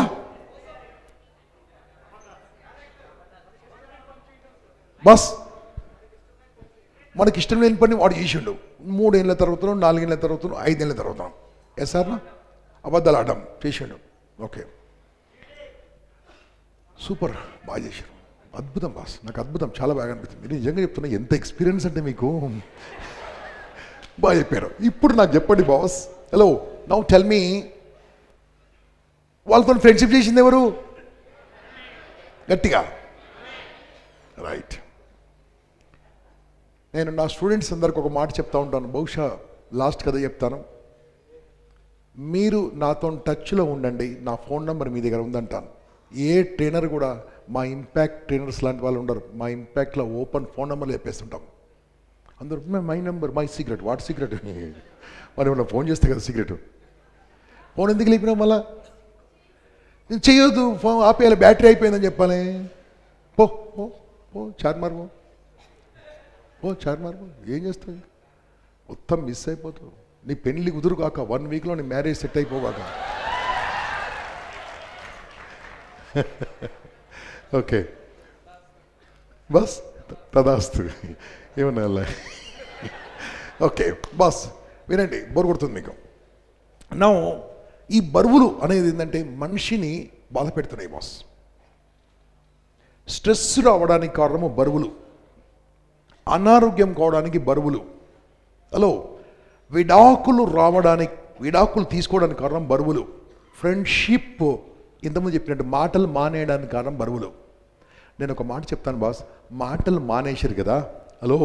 బస్ మనకి ఇష్టం లేని పని వాడు చేసిండు. 3 ఏళ్ళ తర్వాత 4 ఏళ్ళ తర్వాత 5 ఏళ్ళ తర్వాత సార్నా అబద్ధాలు ఆడడం చేసిండు. ఓకే సూపర్, బాగా చేశారు, అద్భుతం బాస్, నాకు అద్భుతం, చాలా బాగా అనిపిస్తుంది. మీరు నిజంగా చెప్తున్నా ఎంత ఎక్స్పీరియన్స్ అంటే మీకు. బాగా చెప్పారు. ఇప్పుడు నాకు చెప్పండి boss, hello now tell me, వాళ్ళతో ఫ్రెండ్షిప్ చేసింది ఎవరు? గట్టిగా రైట్. నేను నా స్టూడెంట్స్ అందరికి ఒక మాట చెప్తా ఉంటాను, బహుశా లాస్ట్ కథ చెప్తాను. మీరు నాతో టచ్లో ఉండండి, నా ఫోన్ నెంబర్ మీ దగ్గర ఉందంటాను. ఏ ట్రైనర్ కూడా, మా ఇంపాక్ట్ ట్రైనర్స్ లాంటి వాళ్ళు ఉండరు, మా ఇంపాక్ట్లో ఓపెన్ ఫోన్ నెంబర్లు చెప్పేస్తుంటాం. అందరూ my number, my secret. What secret? మరి ఏమన్నా ఫోన్ చేస్తే కదా సీక్రెట్. ఫోన్ ఎందుకు లేపినావు మళ్ళా? చేయొద్దు, ఫోన్ ఆపేయాలి, బ్యాటరీ అయిపోయిందని చెప్పాలి. పో పో పో చార్మార్ పో పో చార్మార్ పో. ఏం చేస్తావు? మొత్తం మిస్ అయిపోతావు. నీ పెళ్లి కుదురు కాక 1 వీక్లో నీ మ్యారేజ్ సెట్ అయిపోగాక. ఓకే బస్ తదాస్తు. ఏమన్నా ఓకే బాస్ వినండి, బోర్ కొడుతుంది మీకు. నా ఈ బరువులు అనేది ఏంటంటే మనిషిని బాధ పెడుతున్నాయి బాస్. స్ట్రెస్ రావడానికి కారణము బరువులు, అనారోగ్యం కావడానికి బరువులు, హలో విడాకులు తీసుకోవడానికి కారణం బరువులు, ఫ్రెండ్షిప్ ఇంతకుముందు చెప్పినట్టు మాటలు మానేయడానికి కారణం బరువులు. నేను ఒక మాట చెప్తాను బాస్, మాటలు మానేశారు కదా, హలో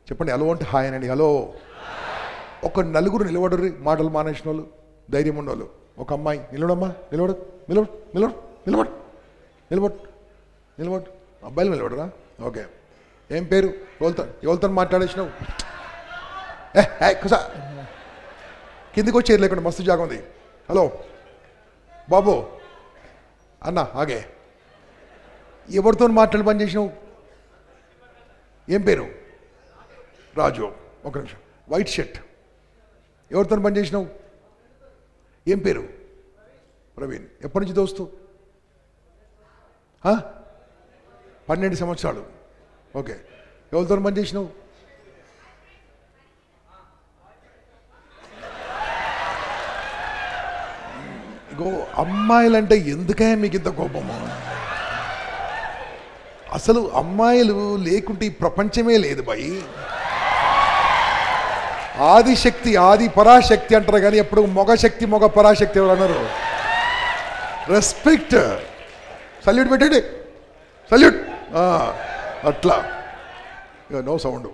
చెప్పండి, హలో అంటే హాయ్ అనండి. హలో ఒక 4 నిలబడరు మాటలు మానేసిన వాళ్ళు, ధైర్యం ఉన్నవాళ్ళు. ఒక అమ్మాయి నిలబడమ్మా, నిలబడు నిలబడు నిలబడు నిలబడు నిలబడు నిలబడు, అబ్బాయిలు నిలబడరా? ఓకే ఏం పేరు? ఎవరితో మాట్లాడేసినావు? కుసా కిందికి వచ్చి లేకుండా మస్తు జాగ ఉంది. హలో బాబు అన్న ఆగే, ఎవరితో మాట్లాడి పని చేసినావు? ఏం పేరు? రాజు. ఒక నిమిషం, వైట్ షర్ట్, ఎవరితో పని చేసినావు? ఏం పేరు? ప్రవీణ్. ఎప్పటి నుంచి దోస్తు? 12 సంవత్సరాలు. ఓకే ఎవరితో పని చేసినావు? ఇగో అమ్మాయిలంటే ఎందుకే మీకు ఇంత కోపము? అసలు అమ్మాయిలు లేకుంటే ఈ ప్రపంచమే లేదు భయ్. ఆదిశక్తి, ఆది పరాశక్తి అంటారు కానీ ఎప్పుడు మగ శక్తి మగ పరాశక్తి ఎవరు అన్నారు? రెస్పెక్ట్. సల్యూట్ పెట్టండి, సల్యూట్. అట్లా నో సౌండ్.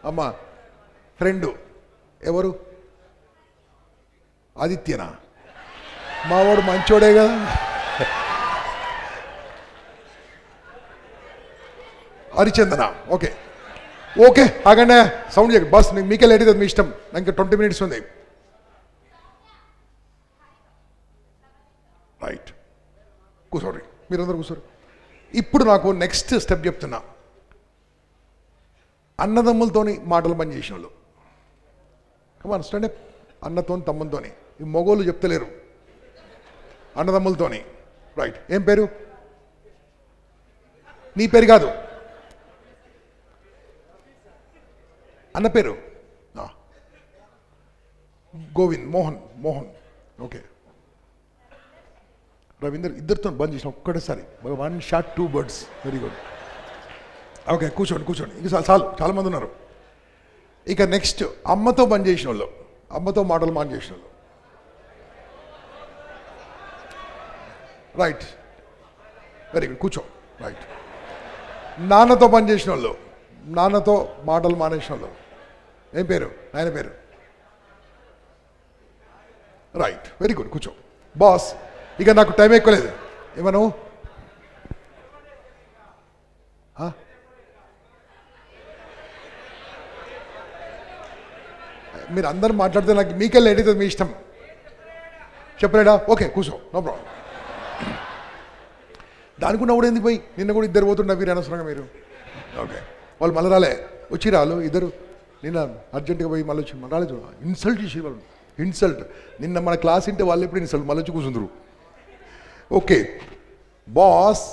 అమ్మా ఫ్రెండు ఎవరు? ఆదిత్యనా? మావాడు మంచోడే కదా. హరిచందన. ఓకే ఓకే ఆగండి, సౌండ్ చేయకండి బస్. మీకే లేట్ అవుతుంది, మీ ఇష్టం. ఇంకా 20 మినిట్స్ ఉంది. రైట్ కూర్చోండి, మీరందరూ కూర్చోరు. ఇప్పుడు నాకు నెక్స్ట్ స్టెప్ చెప్తున్నా. అన్నదమ్ములతోని మాటలు పని చేసిన వాళ్ళు, కమాన్ స్టాండ్ అప్. అన్నతో తమ్ములతోని, ఈ మగోళ్ళు చెప్తలేరు, అన్నదమ్ములతోని. రైట్ ఏం పేరు? నీ పేరు కాదు, అన్న పేరు గోవింద్, మోహన్. ఓకే రవీందర్. ఇద్దరితో బంద్ చేసిన ఒక్కటేసారి, 1 shot 2 birds. Very good. Okay కూర్చోండి. ఇక చాలు, చాలా మంది ఉన్నారు. ఇక నెక్స్ట్ అమ్మతో బంద్ చేసిన వాళ్ళు, అమ్మతో మాటలు మాన్ చేసిన వాళ్ళు. రైట్ వెరీ గుడ్, కూర్చో. రైట్ నాన్నతో పని చేసిన వాళ్ళు, నాన్నతో మాటలు మానేసిన వాళ్ళు. ఏం పేరు? ఆయన పేరు. రైట్ వెరీ గుడ్, కూర్చో. బాస్ ఇక నాకు టైం ఎక్కువ లేదు. ఏమను? మీరు అందరూ మాట్లాడితే నాకు మీకే లేట్ అవుతుంది, మీ ఇష్టం. చెప్పలేడా? ఓకే కూర్చో, నో ప్రాబ్లం. దానికున్నా కూడా ఎందుకు పోయి, నిన్న కూడా ఇద్దరు పోతుండే వీరు అనవసరంగా మీరు. ఓకే, వాళ్ళు మళ్ళీ రాలే, వచ్చి రాళ్ళు ఇద్దరు నిన్న అర్జెంటుగా పోయి మళ్ళీ వచ్చి రాలేదు. ఇన్సల్ట్ చేసి వాళ్ళు, ఇన్సల్ట్. నిన్న మన క్లాస్ ఇంటే వాళ్ళు ఎప్పుడు ఇన్సల్ట్, మళ్ళీ వచ్చి కూర్చుందరు. ఓకే బాస్,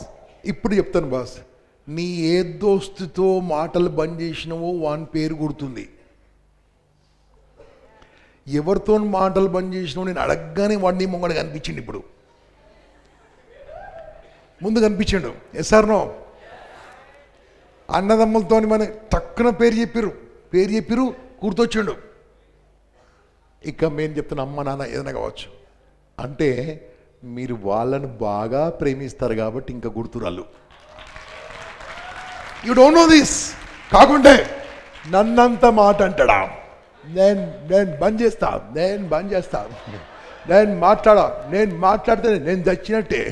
ఇప్పుడు చెప్తాను బాస్, నీ ఏ దోస్తుతో మాటలు బంద్ చేసినావో వాని పేరు గుర్తుంది. ఎవరితో మాటలు బంద్ చేసినావో నేను అడగగానే వాడిని మొంగడ కనిపించింది. ఇప్పుడు ముందు కనిపించాడు. ఎస్ఆర్నో అన్నదమ్ములతో మన టక్కున పేరు చెప్పిరు గుర్తొచ్చిండు. ఇక మేము చెప్తున్న అమ్మ నాన్న ఏదైనా కావచ్చు అంటే మీరు వాళ్ళను బాగా ప్రేమిస్తారు కాబట్టి ఇంకా గుర్తురాళ్ళు. You don't know this. కాకుంటే నన్నంత మాట అంటాడా, నేను బంద్ చేస్తా, నేను మాట్లాడితే నేను చచ్చినట్టే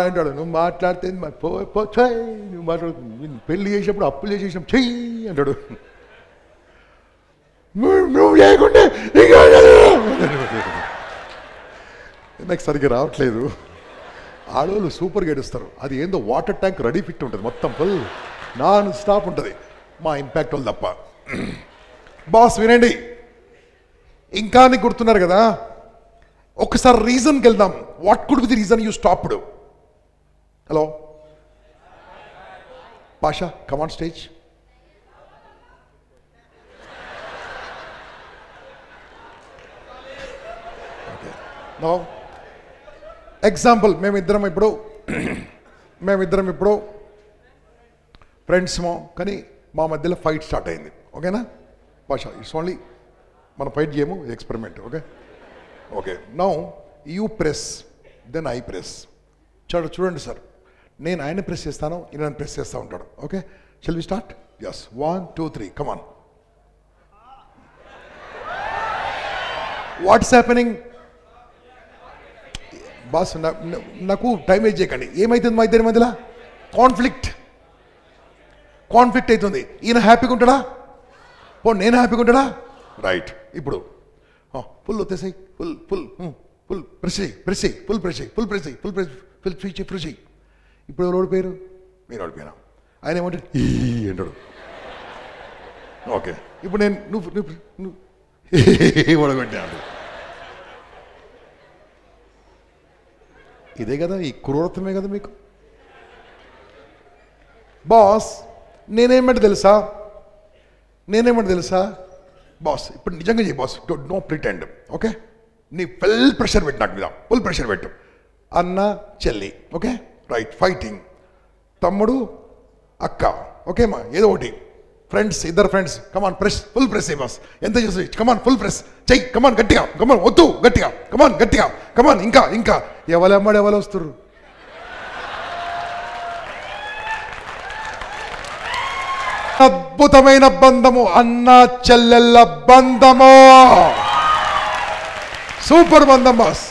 అంటాడు. నువ్వు మాట్లాడితే నువ్వు మాట్లాడు, పెళ్లి చేసినప్పుడు అప్పులు చేసేసినప్పుడు చెయ్యి అంటాడు. నువ్వు లేకుంటే నాకు సరిగ్గా రావట్లేదు. ఆడవాళ్ళు సూపర్గా ఏడుస్తారు. అది ఏందో వాటర్ ట్యాంక్ రెడీ ఫిట్ ఉంటుంది, మొత్తం ఫుల్ నాన్ స్టాప్ ఉంటుంది. మా ఇంపాక్ట్ వాళ్ళు తప్ప. బాస్ వినండి, ఇంకా నీకు గుర్తున్నారు కదా, ఒకసారి రీజన్కి వెళ్దాం. What could be the reason you stopped? Hello Pasha, come on stage. No example, మేమిద్దరం ఇప్పుడు ఫ్రెండ్స్మో, కానీ మా మధ్యలో ఫైట్ స్టార్ట్ అయింది. ఓకేనా పాషా? ఇట్స్ ఓన్లీ మనం ఫైట్ చేయము, experiment. Okay okay now you press, then I press. చూడండి సార్, నేను ఆయన ప్రెస్ చేస్తాను, ఈయన ప్రెస్ చేస్తూ ఉంటాడు. Okay, shall we start? Yes, 1 2 3 come on. What's happening? Boss నాకు టైం వేస్ట్ చేయకండి. ఏమవుతుంది మా ఇద్దరి మధ్యలో? కాన్ఫ్లిక్ట్ అవుతుంది. ఈయన హ్యాపీగా ఉంటాడా? నేను హ్యాపీగా ఉంటాడా? రైట్. ఇప్పుడు ఫుల్ వచ్చేసాయి, ఫుల్ ప్రెస్ చేయి. ఇప్పుడు ఎవరు ఓడిపోయారు? మీరు ఓడిపోయినా. ఆయన ఏమంటాడు? ఈ అంటాడు. ఓకే, ఇప్పుడు నేను నువ్వు ఓడగొట్టాడు. ఇదే కదా, ఈ క్రూరత్వమే కదా మీకు. బాస్ నేనేమంటే తెలుసా బాస్, ఇప్పుడు నిజంగా చేయి బాస్, నో ప్రిటెండ్. ఓకే, నీ ఫుల్ ప్రెషర్ పెట్టు, నాకు మీద ఫుల్ ప్రెషర్ పెట్టు. అన్న చెల్లి, ఓకే రైట్, ఫైటింగ్. తమ్ముడు అక్క, ఓకేమా, ఏదో ఒకటి. ఫ్రెండ్స్, ఇద్దరు ఫ్రెండ్స్, కమాన్ ప్రెస్, ఫుల్ ప్రెస్ అయ్యి బాస్. ఎంత చేసి కమాన్ ఫుల్ ప్రెస్ చెయ్యి, కమాన్ గట్టిగా, కమాన్ వద్దు గట్టిగా, కమాన్ గట్టిగా, కమాన్ ఇంకా ఎవరమ్మాడు ఎవరు వస్తారు? అద్భుతమైన బంధము, అన్న చెల్లెళ్ళ బంధము, సూపర్ బంధం బాస్.